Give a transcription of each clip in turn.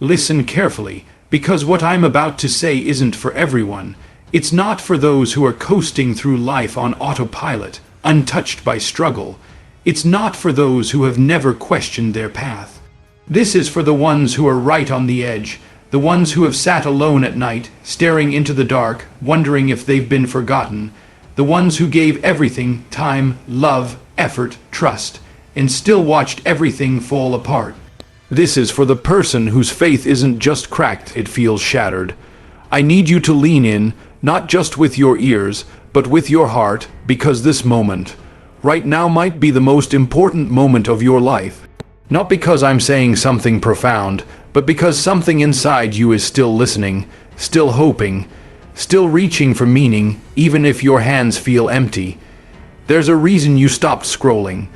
Listen carefully, because what I'm about to say isn't for everyone. It's not for those who are coasting through life on autopilot, untouched by struggle. It's not for those who have never questioned their path. This is for the ones who are right on the edge, the ones who have sat alone at night, staring into the dark, wondering if they've been forgotten, the ones who gave everything, time, love, effort, trust, and still watched everything fall apart. This is for the person whose faith isn't just cracked, it feels shattered. I need you to lean in, not just with your ears, but with your heart, because this moment, right now, might be the most important moment of your life. Not because I'm saying something profound, but because something inside you is still listening, still hoping, still reaching for meaning, even if your hands feel empty. There's a reason you stopped scrolling.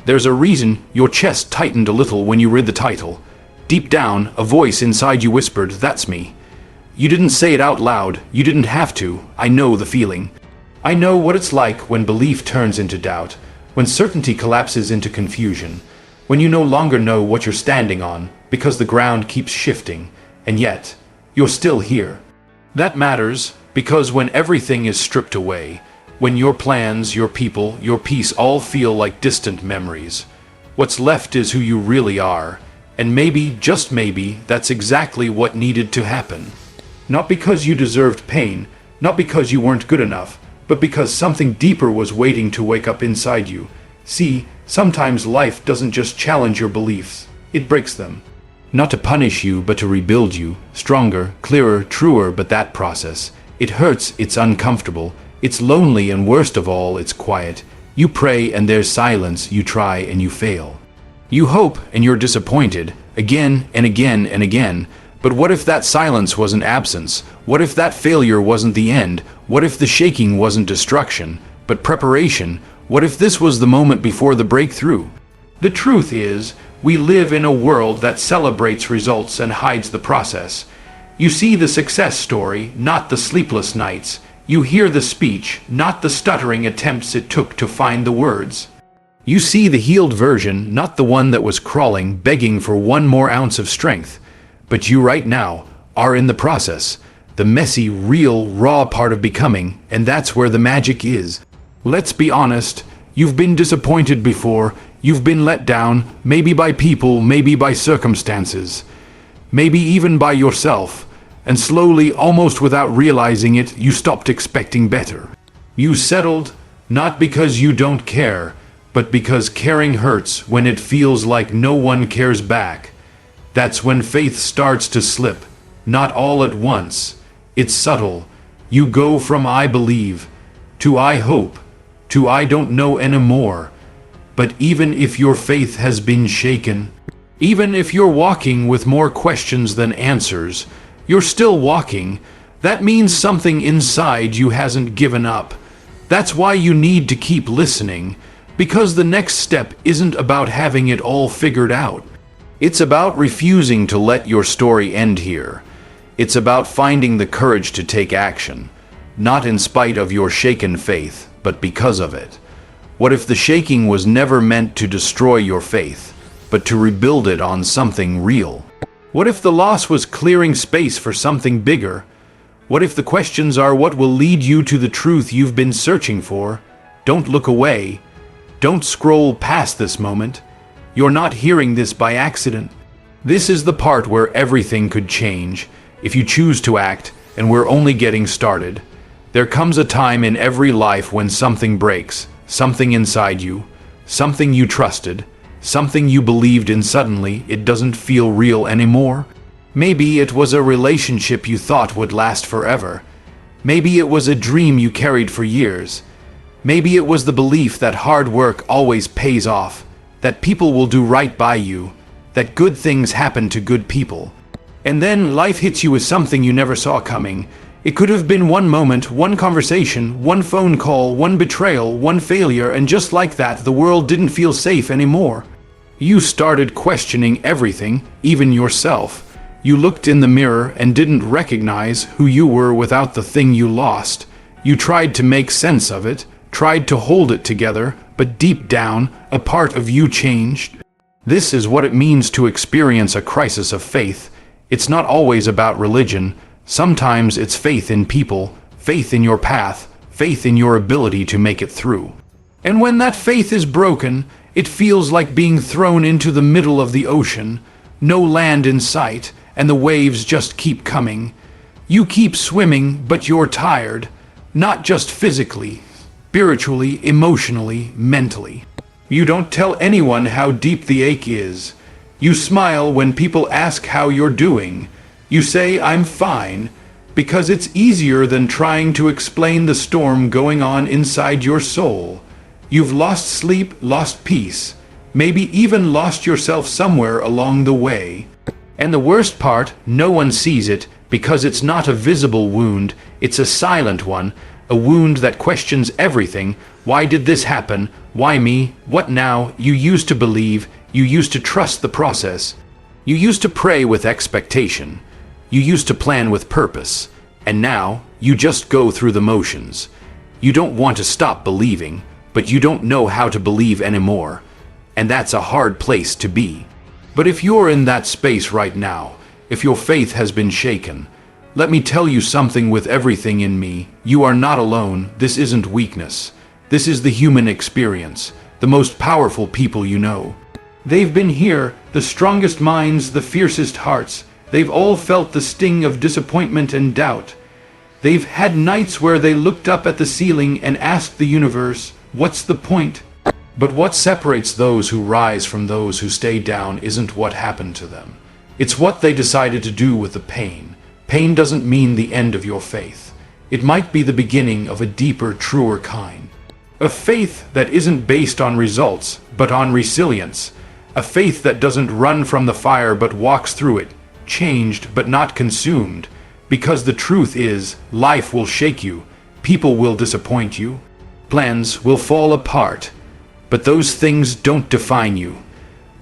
There's a reason your chest tightened a little when you read the title. Deep down, a voice inside you whispered, "That's me." You didn't say it out loud. You didn't have to. I know the feeling. I know what it's like when belief turns into doubt, when certainty collapses into confusion, when you no longer know what you're standing on because the ground keeps shifting, and yet you're still here. That matters because when everything is stripped away, when your plans, your people, your peace all feel like distant memories, what's left is who you really are, and maybe, just maybe, that's exactly what needed to happen. Not because you deserved pain, not because you weren't good enough, but because something deeper was waiting to wake up inside you. See, sometimes life doesn't just challenge your beliefs, it breaks them. Not to punish you, but to rebuild you, stronger, clearer, truer, but that process. It hurts, it's uncomfortable, it's lonely, and worst of all, it's quiet. You pray and there's silence, you try and you fail. You hope and you're disappointed, again and again and again. But what if that silence wasn't absence? What if that failure wasn't the end? What if the shaking wasn't destruction, but preparation? What if this was the moment before the breakthrough? The truth is, we live in a world that celebrates results and hides the process. You see the success story, not the sleepless nights. You hear the speech, not the stuttering attempts it took to find the words. You see the healed version, not the one that was crawling, begging for one more ounce of strength. But you right now are in the process, the messy, real, raw part of becoming, and that's where the magic is. Let's be honest, you've been disappointed before, you've been let down, maybe by people, maybe by circumstances, maybe even by yourself. And slowly, almost without realizing it, you stopped expecting better. You settled, not because you don't care, but because caring hurts when it feels like no one cares back. That's when faith starts to slip, not all at once. It's subtle. You go from "I believe" to "I hope" to "I don't know anymore." But even if your faith has been shaken, even if you're walking with more questions than answers, you're still walking. That means something inside you hasn't given up. That's why you need to keep listening, because the next step isn't about having it all figured out. It's about refusing to let your story end here. It's about finding the courage to take action, not in spite of your shaken faith, but because of it. What if the shaking was never meant to destroy your faith, but to rebuild it on something real? What if the loss was clearing space for something bigger? What if the questions are what will lead you to the truth you've been searching for? Don't look away. Don't scroll past this moment. You're not hearing this by accident. This is the part where everything could change if you choose to act, and we're only getting started. There comes a time in every life when something breaks, something inside you, something you trusted, something you believed in. Suddenly, it doesn't feel real anymore. Maybe it was a relationship you thought would last forever. Maybe it was a dream you carried for years. Maybe it was the belief that hard work always pays off, that people will do right by you, that good things happen to good people. And then life hits you with something you never saw coming. It could have been one moment, one conversation, one phone call, one betrayal, one failure, and just like that, the world didn't feel safe anymore. You started questioning everything, even yourself. You looked in the mirror and didn't recognize who you were without the thing you lost. You tried to make sense of it, tried to hold it together, but deep down, a part of you changed. This is what it means to experience a crisis of faith. It's not always about religion. Sometimes it's faith in people, faith in your path, faith in your ability to make it through. And when that faith is broken, it feels like being thrown into the middle of the ocean, no land in sight, and the waves just keep coming. You keep swimming, but you're tired, not just physically, spiritually, emotionally, mentally. You don't tell anyone how deep the ache is. You smile when people ask how you're doing. You say, "I'm fine," because it's easier than trying to explain the storm going on inside your soul. You've lost sleep, lost peace, maybe even lost yourself somewhere along the way. And the worst part, no one sees it because it's not a visible wound, it's a silent one, a wound that questions everything. Why did this happen? Why me? What now? You used to believe, you used to trust the process. You used to pray with expectation. You used to plan with purpose. And now, you just go through the motions. You don't want to stop believing, but you don't know how to believe anymore. And that's a hard place to be. But if you're in that space right now, if your faith has been shaken, let me tell you something with everything in me. You are not alone. This isn't weakness. This is the human experience, the most powerful people you know. They've been here, the strongest minds, the fiercest hearts. They've all felt the sting of disappointment and doubt. They've had nights where they looked up at the ceiling and asked the universe, "What's the point?" But what separates those who rise from those who stay down isn't what happened to them. It's what they decided to do with the pain. Pain doesn't mean the end of your faith. It might be the beginning of a deeper, truer kind. A faith that isn't based on results, but on resilience. A faith that doesn't run from the fire but walks through it, changed but not consumed. Because the truth is, life will shake you, people will disappoint you, plans will fall apart. But those things don't define you.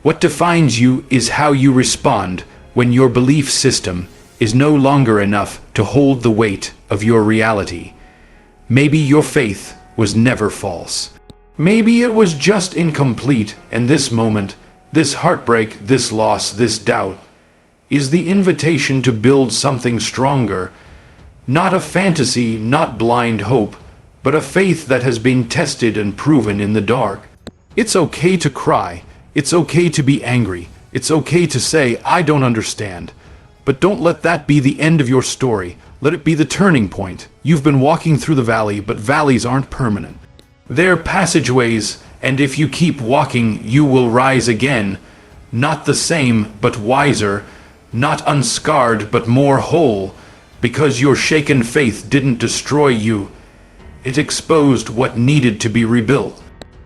What defines you is how you respond when your belief system is no longer enough to hold the weight of your reality. Maybe your faith was never false. Maybe it was just incomplete, and this moment, this heartbreak, this loss, this doubt, is the invitation to build something stronger. Not a fantasy, not blind hope, but a faith that has been tested and proven in the dark. It's okay to cry. It's okay to be angry. It's okay to say, "I don't understand." But don't let that be the end of your story. Let it be the turning point. You've been walking through the valley, but valleys aren't permanent. They're passageways, and if you keep walking, you will rise again. Not the same, but wiser. Not unscarred, but more whole. Because your shaken faith didn't destroy you. It exposed what needed to be rebuilt.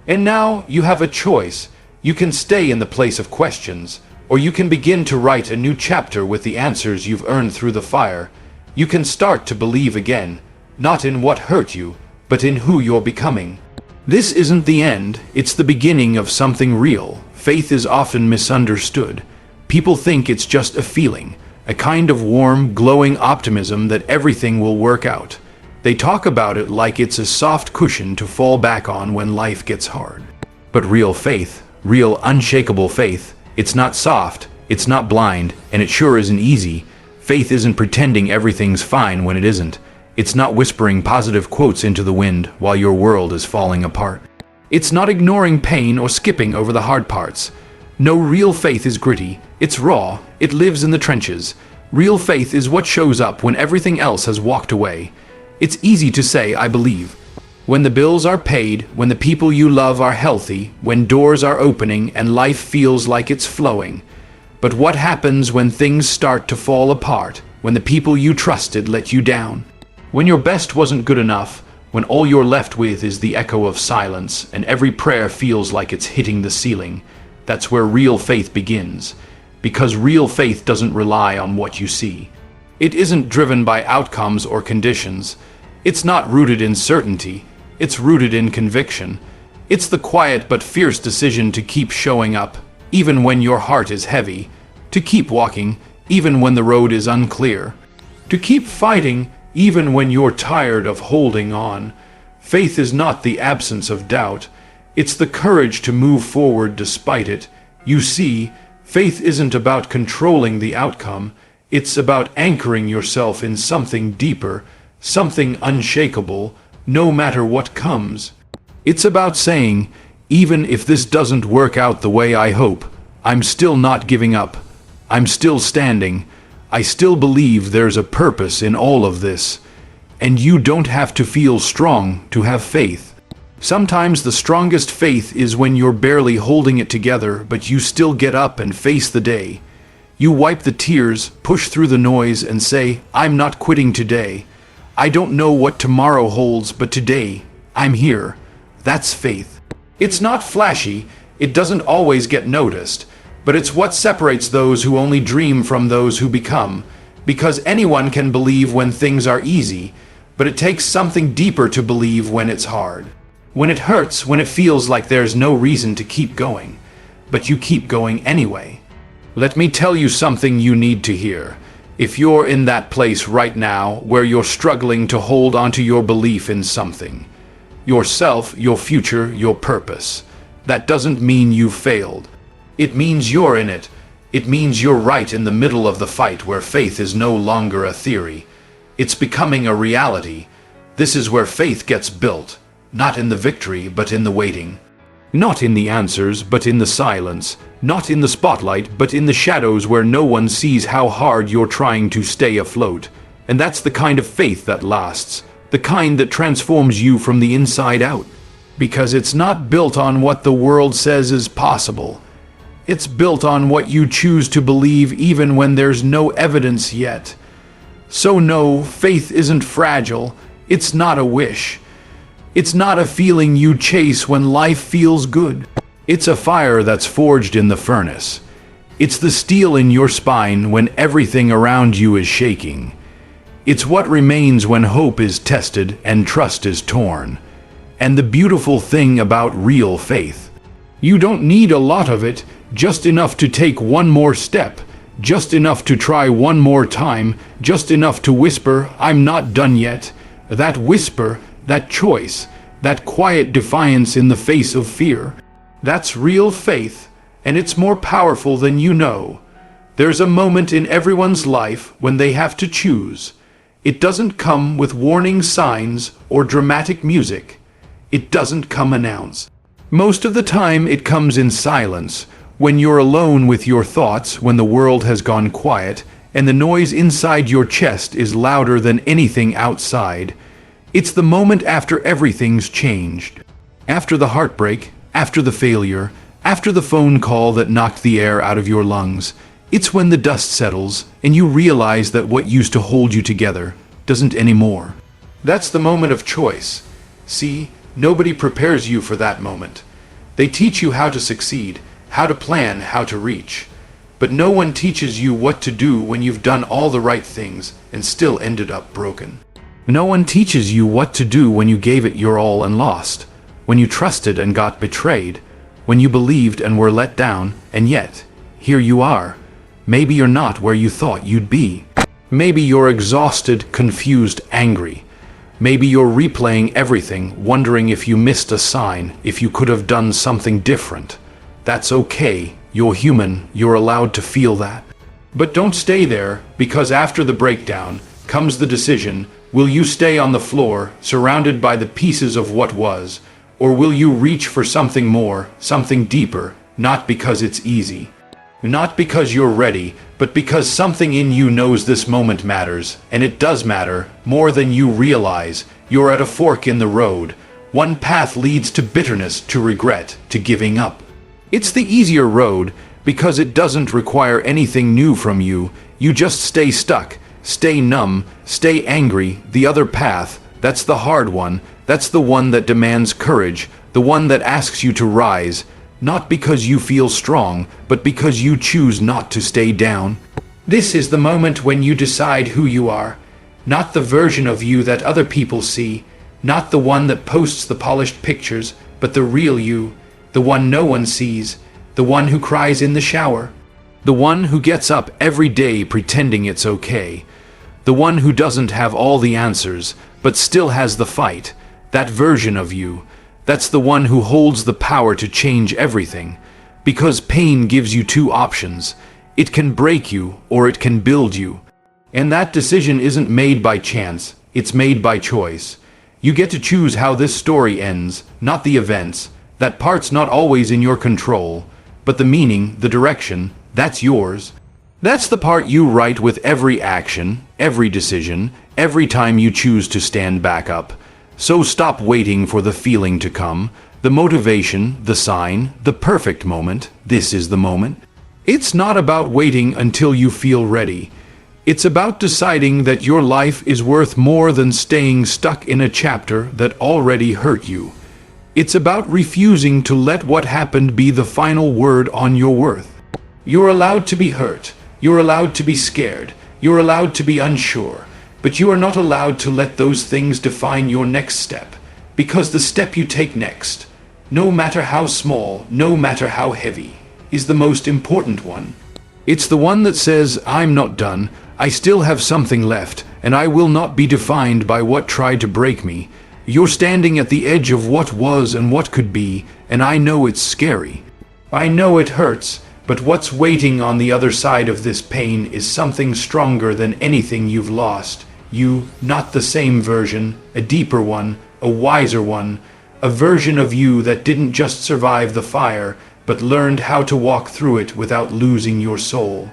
And now you have a choice. You can stay in the place of questions, or you can begin to write a new chapter with the answers you've earned through the fire. You can start to believe again, not in what hurt you, but in who you're becoming. This isn't the end, it's the beginning of something real. Faith is often misunderstood. People think it's just a feeling, a kind of warm, glowing optimism that everything will work out. They talk about it like it's a soft cushion to fall back on when life gets hard. But real faith, real unshakable faith, it's not soft, it's not blind, and it sure isn't easy. Faith isn't pretending everything's fine when it isn't. It's not whispering positive quotes into the wind while your world is falling apart. It's not ignoring pain or skipping over the hard parts. No, real faith is gritty, it's raw, it lives in the trenches. Real faith is what shows up when everything else has walked away. It's easy to say, "I believe," when the bills are paid, when the people you love are healthy, when doors are opening and life feels like it's flowing. But what happens when things start to fall apart, when the people you trusted let you down? When your best wasn't good enough, when all you're left with is the echo of silence and every prayer feels like it's hitting the ceiling, that's where real faith begins. Because real faith doesn't rely on what you see. It isn't driven by outcomes or conditions. It's not rooted in certainty. It's rooted in conviction. It's the quiet but fierce decision to keep showing up, even when your heart is heavy. To keep walking, even when the road is unclear. To keep fighting, even when you're tired of holding on. Faith is not the absence of doubt. It's the courage to move forward despite it. You see, faith isn't about controlling the outcome. It's about anchoring yourself in something deeper, something unshakable, no matter what comes. It's about saying, even if this doesn't work out the way I hope, I'm still not giving up. I'm still standing. I still believe there's a purpose in all of this. And you don't have to feel strong to have faith. Sometimes the strongest faith is when you're barely holding it together, but you still get up and face the day. You wipe the tears, push through the noise, and say, I'm not quitting today. I don't know what tomorrow holds, but today, I'm here. That's faith. It's not flashy, it doesn't always get noticed, but it's what separates those who only dream from those who become. Because anyone can believe when things are easy, but it takes something deeper to believe when it's hard. When it hurts, when it feels like there's no reason to keep going, but you keep going anyway. Let me tell you something you need to hear. If you're in that place right now where you're struggling to hold onto your belief in something, yourself, your future, your purpose, that doesn't mean you've failed. It means you're in it. It means you're right in the middle of the fight where faith is no longer a theory. It's becoming a reality. This is where faith gets built. Not in the victory, but in the waiting. Not in the answers, but in the silence. Not in the spotlight, but in the shadows where no one sees how hard you're trying to stay afloat. And that's the kind of faith that lasts. The kind that transforms you from the inside out. Because it's not built on what the world says is possible. It's built on what you choose to believe even when there's no evidence yet. So no, faith isn't fragile. It's not a wish. It's not a feeling you chase when life feels good. It's a fire that's forged in the furnace. It's the steel in your spine when everything around you is shaking. It's what remains when hope is tested and trust is torn. And the beautiful thing about real faith, you don't need a lot of it, just enough to take one more step, just enough to try one more time, just enough to whisper, I'm not done yet. That whisper, that choice, that quiet defiance in the face of fear, that's real faith, and it's more powerful than you know. There's a moment in everyone's life when they have to choose. It doesn't come with warning signs or dramatic music. It doesn't come announced. Most of the time it comes in silence, when you're alone with your thoughts, when the world has gone quiet, and the noise inside your chest is louder than anything outside. It's the moment after everything's changed. After the heartbreak, after the failure, after the phone call that knocked the air out of your lungs. It's when the dust settles and you realize that what used to hold you together doesn't anymore. That's the moment of choice. See, nobody prepares you for that moment. They teach you how to succeed, how to plan, how to reach. But no one teaches you what to do when you've done all the right things and still ended up broken. No one teaches you what to do when you gave it your all and lost, when you trusted and got betrayed, when you believed and were let down, and yet, here you are. Maybe you're not where you thought you'd be. Maybe you're exhausted, confused, angry. Maybe you're replaying everything, wondering if you missed a sign, if you could have done something different. That's okay. You're human. You're allowed to feel that. But don't stay there, because after the breakdown comes the decision. Will you stay on the floor, surrounded by the pieces of what was, or will you reach for something more, something deeper, not because it's easy? Not because you're ready, but because something in you knows this moment matters, and it does matter, more than you realize. You're at a fork in the road. One path leads to bitterness, to regret, to giving up. It's the easier road, because it doesn't require anything new from you. You just stay stuck. Stay numb, stay angry. The other path, that's the hard one. That's the one that demands courage, the one that asks you to rise, not because you feel strong, but because you choose not to stay down. This is the moment when you decide who you are, not the version of you that other people see, not the one that posts the polished pictures, but the real you, the one no one sees, the one who cries in the shower, the one who gets up every day pretending it's okay. The one who doesn't have all the answers, but still has the fight. That version of you. That's the one who holds the power to change everything. Because pain gives you two options. It can break you, or it can build you. And that decision isn't made by chance, it's made by choice. You get to choose how this story ends, not the events. That part's not always in your control. But the meaning, the direction, that's yours. That's the part you write with every action, every decision, every time you choose to stand back up. So stop waiting for the feeling to come, the motivation, the sign, the perfect moment. This is the moment. It's not about waiting until you feel ready. It's about deciding that your life is worth more than staying stuck in a chapter that already hurt you. It's about refusing to let what happened be the final word on your worth. You're allowed to be hurt. You're allowed to be scared. You're allowed to be unsure. But you are not allowed to let those things define your next step. Because the step you take next, no matter how small, no matter how heavy, is the most important one. It's the one that says, I'm not done, I still have something left, and I will not be defined by what tried to break me. You're standing at the edge of what was and what could be, and I know it's scary. I know it hurts. But what's waiting on the other side of this pain is something stronger than anything you've lost. You, not the same version, a deeper one, a wiser one, a version of you that didn't just survive the fire, but learned how to walk through it without losing your soul.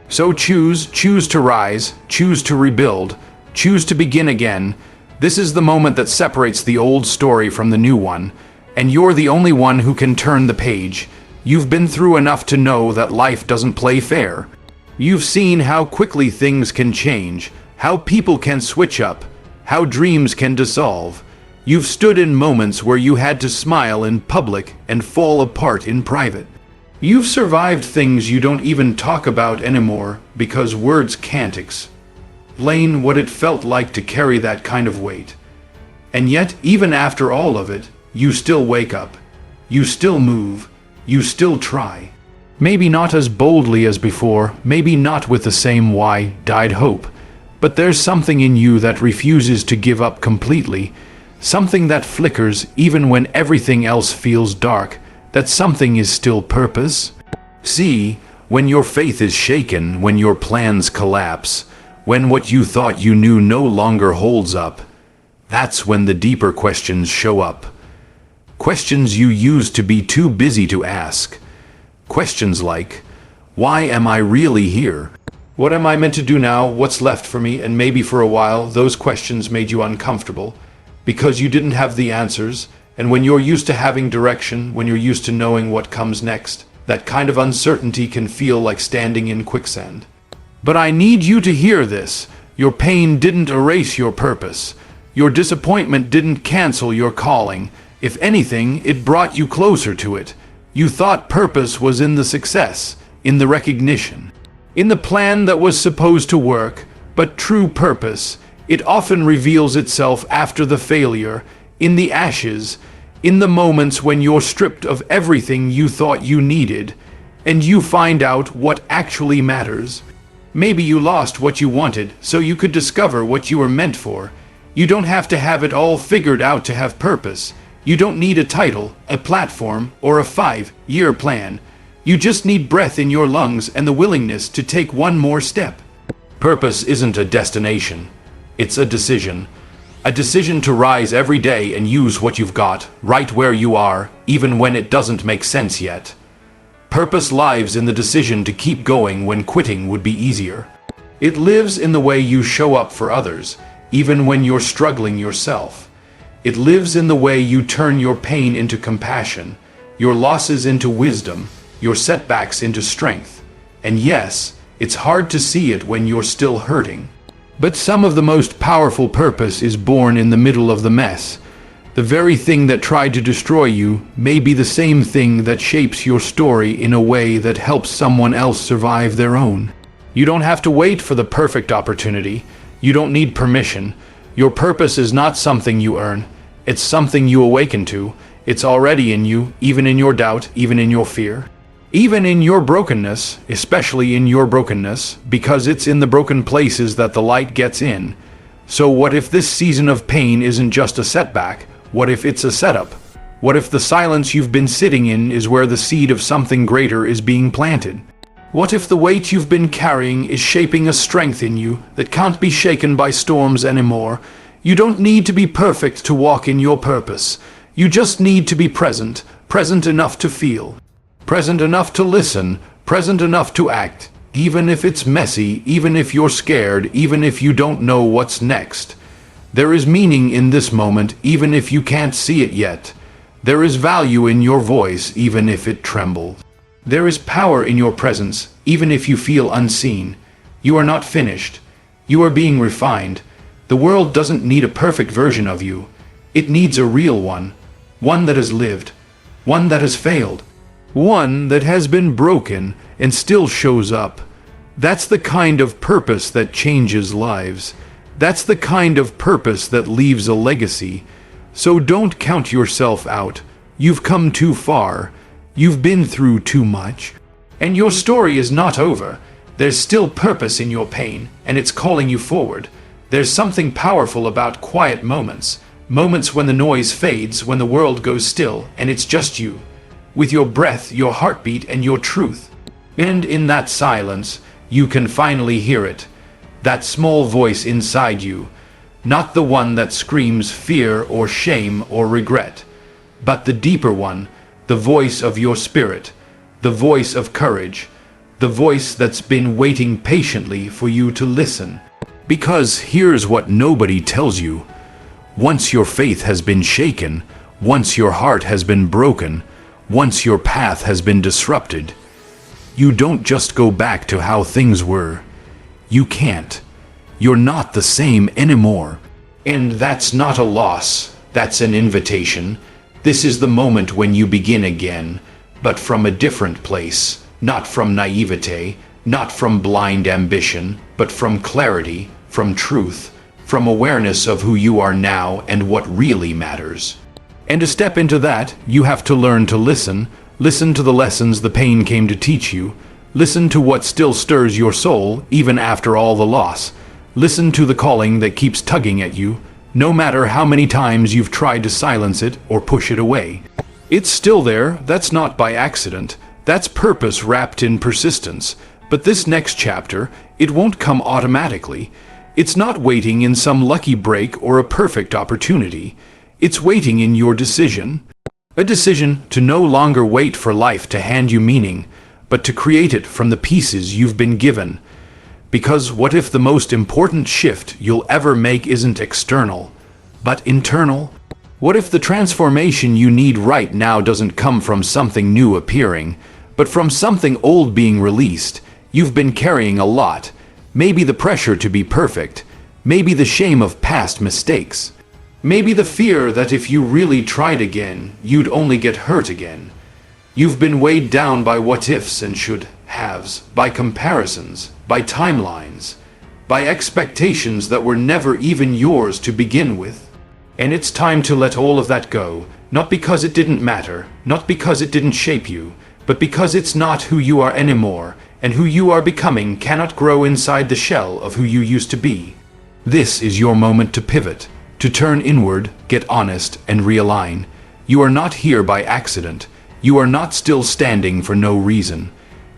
So choose to rise, choose to rebuild, choose to begin again. This is the moment that separates the old story from the new one, and you're the only one who can turn the page. You've been through enough to know that life doesn't play fair. You've seen how quickly things can change, how people can switch up, how dreams can dissolve. You've stood in moments where you had to smile in public and fall apart in private. You've survived things you don't even talk about anymore because words can't explain what it felt like to carry that kind of weight. And yet, even after all of it, you still wake up. You still move. You still try. Maybe not as boldly as before, maybe not with the same wide-eyed hope, but there's something in you that refuses to give up completely, something that flickers even when everything else feels dark. That something is still purpose. See, when your faith is shaken, when your plans collapse, when what you thought you knew no longer holds up, that's when the deeper questions show up. Questions you used to be too busy to ask. Questions like, why am I really here? What am I meant to do now? What's left for me? And maybe for a while, those questions made you uncomfortable because you didn't have the answers. And when you're used to having direction, when you're used to knowing what comes next, that kind of uncertainty can feel like standing in quicksand. But I need you to hear this. Your pain didn't erase your purpose. Your disappointment didn't cancel your calling. If anything, it brought you closer to it. You thought purpose was in the success, in the recognition, in the plan that was supposed to work, but true purpose, it often reveals itself after the failure, in the ashes, in the moments when you're stripped of everything you thought you needed, and you find out what actually matters. Maybe you lost what you wanted, so you could discover what you were meant for. You don't have to have it all figured out to have purpose. You don't need a title, a platform, or a 5-year plan. You just need breath in your lungs and the willingness to take one more step. Purpose isn't a destination. It's a decision. A decision to rise every day and use what you've got, right where you are, even when it doesn't make sense yet. Purpose lives in the decision to keep going when quitting would be easier. It lives in the way you show up for others, even when you're struggling yourself. It lives in the way you turn your pain into compassion, your losses into wisdom, your setbacks into strength. And yes, it's hard to see it when you're still hurting. But some of the most powerful purpose is born in the middle of the mess. The very thing that tried to destroy you may be the same thing that shapes your story in a way that helps someone else survive their own. You don't have to wait for the perfect opportunity. You don't need permission. Your purpose is not something you earn. It's something you awaken to. It's already in you, even in your doubt, even in your fear. Even in your brokenness, especially in your brokenness, because it's in the broken places that the light gets in. So what if this season of pain isn't just a setback? What if it's a setup? What if the silence you've been sitting in is where the seed of something greater is being planted? What if the weight you've been carrying is shaping a strength in you that can't be shaken by storms anymore? You don't need to be perfect to walk in your purpose. You just need to be present, present enough to feel, present enough to listen, present enough to act, even if it's messy, even if you're scared, even if you don't know what's next. There is meaning in this moment, even if you can't see it yet. There is value in your voice, even if it trembles. There is power in your presence, even if you feel unseen. You are not finished. You are being refined. The world doesn't need a perfect version of you. It needs a real one. One that has lived. One that has failed. One that has been broken and still shows up. That's the kind of purpose that changes lives. That's the kind of purpose that leaves a legacy. So don't count yourself out. You've come too far. You've been through too much. And your story is not over. There's still purpose in your pain, and it's calling you forward. There's something powerful about quiet moments. Moments when the noise fades, when the world goes still, and it's just you. With your breath, your heartbeat, and your truth. And in that silence, you can finally hear it. That small voice inside you. Not the one that screams fear or shame or regret, but the deeper one, the voice of your spirit, the voice of courage, the voice that's been waiting patiently for you to listen. Because here's what nobody tells you. Once your faith has been shaken, once your heart has been broken, once your path has been disrupted, you don't just go back to how things were. You can't. You're not the same anymore. And that's not a loss. That's an invitation. This is the moment when you begin again, but from a different place. Not from naivete, not from blind ambition, but from clarity, from truth, from awareness of who you are now and what really matters. And to step into that, you have to learn to listen. Listen to the lessons the pain came to teach you. Listen to what still stirs your soul, even after all the loss. Listen to the calling that keeps tugging at you, no matter how many times you've tried to silence it or push it away. It's still there. That's not by accident. That's purpose wrapped in persistence. But this next chapter, it won't come automatically. It's not waiting in some lucky break or a perfect opportunity. It's waiting in your decision. A decision to no longer wait for life to hand you meaning, but to create it from the pieces you've been given. Because what if the most important shift you'll ever make isn't external, but internal? What if the transformation you need right now doesn't come from something new appearing, but from something old being released? You've been carrying a lot. Maybe the pressure to be perfect. Maybe the shame of past mistakes. Maybe the fear that if you really tried again, you'd only get hurt again. You've been weighed down by what-ifs and should-haves, by comparisons, by timelines, by expectations that were never even yours to begin with. And it's time to let all of that go, not because it didn't matter, not because it didn't shape you, but because it's not who you are anymore, and who you are becoming cannot grow inside the shell of who you used to be. This is your moment to pivot, to turn inward, get honest, and realign. You are not here by accident. You are not still standing for no reason.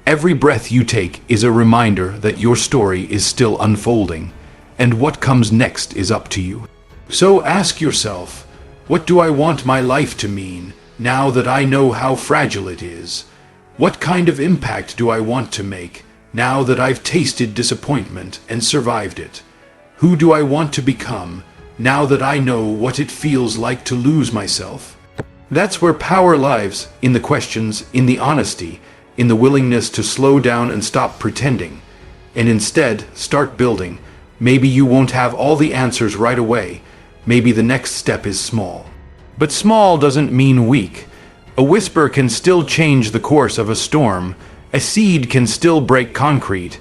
Every breath you take is a reminder that your story is still unfolding, and what comes next is up to you. So ask yourself, what do I want my life to mean, now that I know how fragile it is? What kind of impact do I want to make, now that I've tasted disappointment and survived it? Who do I want to become, now that I know what it feels like to lose myself? That's where power lies, in the questions, in the honesty, in the willingness to slow down and stop pretending, and instead start building. Maybe you won't have all the answers right away. Maybe the next step is small. But small doesn't mean weak. A whisper can still change the course of a storm. A seed can still break concrete.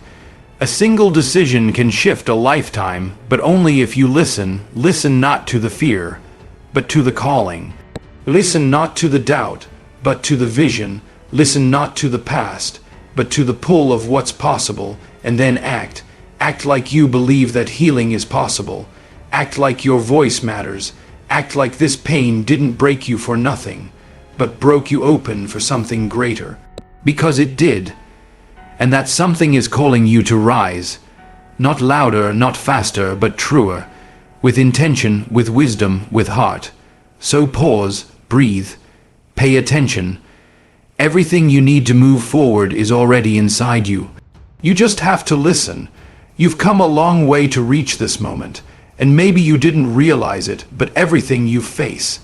A single decision can shift a lifetime, but only if you listen. Listen not to the fear, but to the calling. Listen not to the doubt, but to the vision. Listen not to the past, but to the pull of what's possible, and then act. Act like you believe that healing is possible. Act like your voice matters. Act like this pain didn't break you for nothing, but broke you open for something greater. Because it did. and that something is calling you to rise. Not louder, not faster, but truer, with intention, with wisdom, with heart. So pause, breathe, pay attention. Everything you need to move forward is already inside you. You just have to listen. You've come a long way to reach this moment, and maybe you didn't realize it, but everything you face,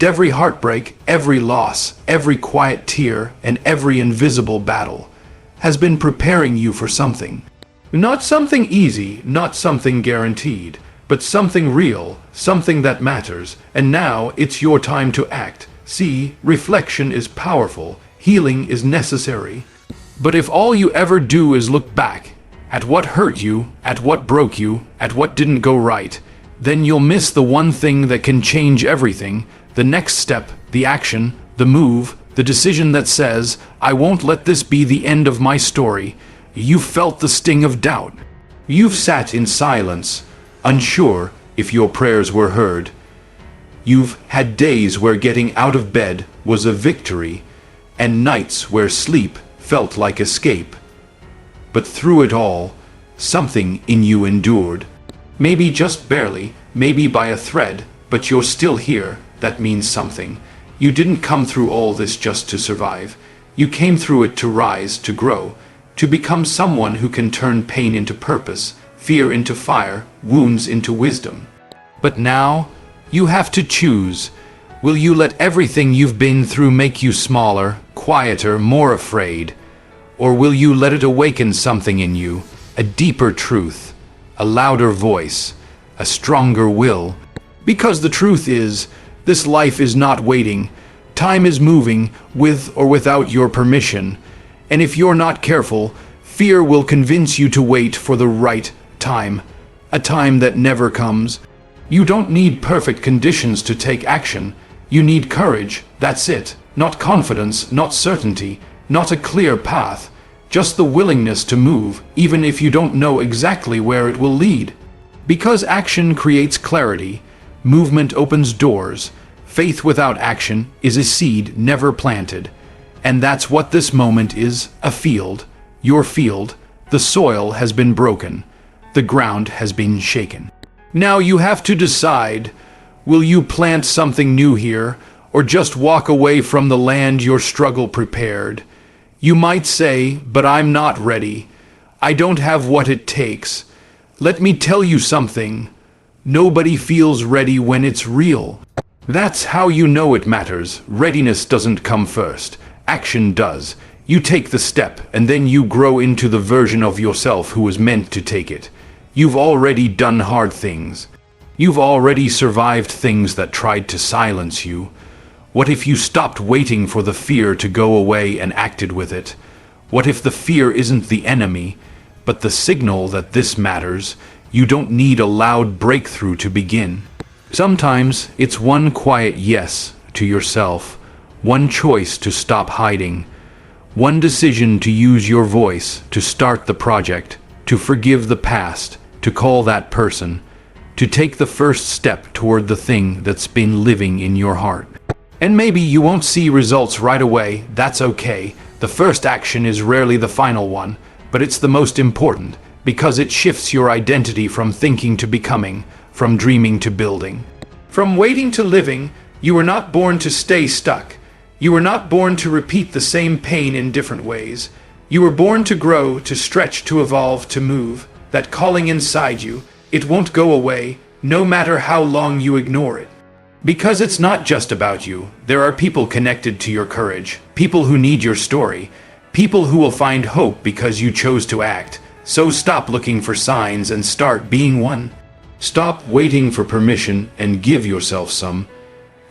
every heartbreak, every loss, every quiet tear, and every invisible battle, has been preparing you for something. Not something easy, not something guaranteed, but something real, something that matters, and now it's your time to act. See, reflection is powerful, healing is necessary. But if all you ever do is look back, at what hurt you, at what broke you, at what didn't go right, then you'll miss the one thing that can change everything, the next step, the action, the move, the decision that says, I won't let this be the end of my story. You've felt the sting of doubt. You've sat in silence, unsure if your prayers were heard. You've had days where getting out of bed was a victory, and nights where sleep felt like escape. But through it all, something in you endured. Maybe just barely, maybe by a thread, but you're still here. That means something. You didn't come through all this just to survive. You came through it to rise, to grow, to become someone who can turn pain into purpose, fear into fire, wounds into wisdom. But now, you have to choose. Will you let everything you've been through make you smaller, quieter, more afraid? Or will you let it awaken something in you, a deeper truth, a louder voice, a stronger will? Because the truth is, this life is not waiting. Time is moving, with or without your permission. And if you're not careful, fear will convince you to wait for the right time, a time that never comes. You don't need perfect conditions to take action. You need courage, that's it. Not confidence, not certainty, not a clear path. Just the willingness to move, even if you don't know exactly where it will lead. Because action creates clarity, movement opens doors. Faith without action is a seed never planted. And that's what this moment is, a field. Your field. The soil has been broken. The ground has been shaken. Now you have to decide, will you plant something new here, or just walk away from the land your struggle prepared? You might say, but I'm not ready. I don't have what it takes. Let me tell you something. Nobody feels ready when it's real. That's how you know it matters. Readiness doesn't come first. Action does. You take the step, and then you grow into the version of yourself who was meant to take it. You've already done hard things. You've already survived things that tried to silence you. What if you stopped waiting for the fear to go away and acted with it? What if the fear isn't the enemy, but the signal that this matters? You don't need a loud breakthrough to begin. Sometimes it's one quiet yes to yourself, one choice to stop hiding, one decision to use your voice to start the project, to forgive the past, to call that person, to take the first step toward the thing that's been living in your heart. And maybe you won't see results right away, that's okay. The first action is rarely the final one, but it's the most important, because it shifts your identity from thinking to becoming, from dreaming to building. From waiting to living. You were not born to stay stuck. You were not born to repeat the same pain in different ways. You were born to grow, to stretch, to evolve, to move. That calling inside you, it won't go away, no matter how long you ignore it. Because it's not just about you. There are people connected to your courage, people who need your story, people who will find hope because you chose to act. So stop looking for signs and start being one. Stop waiting for permission and give yourself some.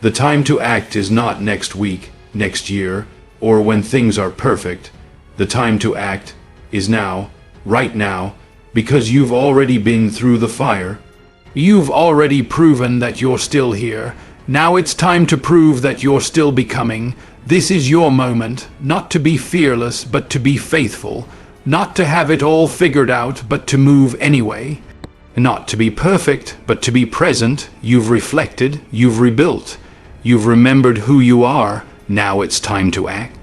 The time to act is not next week, next year, or when things are perfect. The time to act is now, right now, because you've already been through the fire. You've already proven that you're still here. Now it's time to prove that you're still becoming. This is your moment, not to be fearless, but to be faithful. Not to have it all figured out, but to move anyway. Not to be perfect, but to be present. You've reflected, you've rebuilt. You've remembered who you are. Now it's time to act.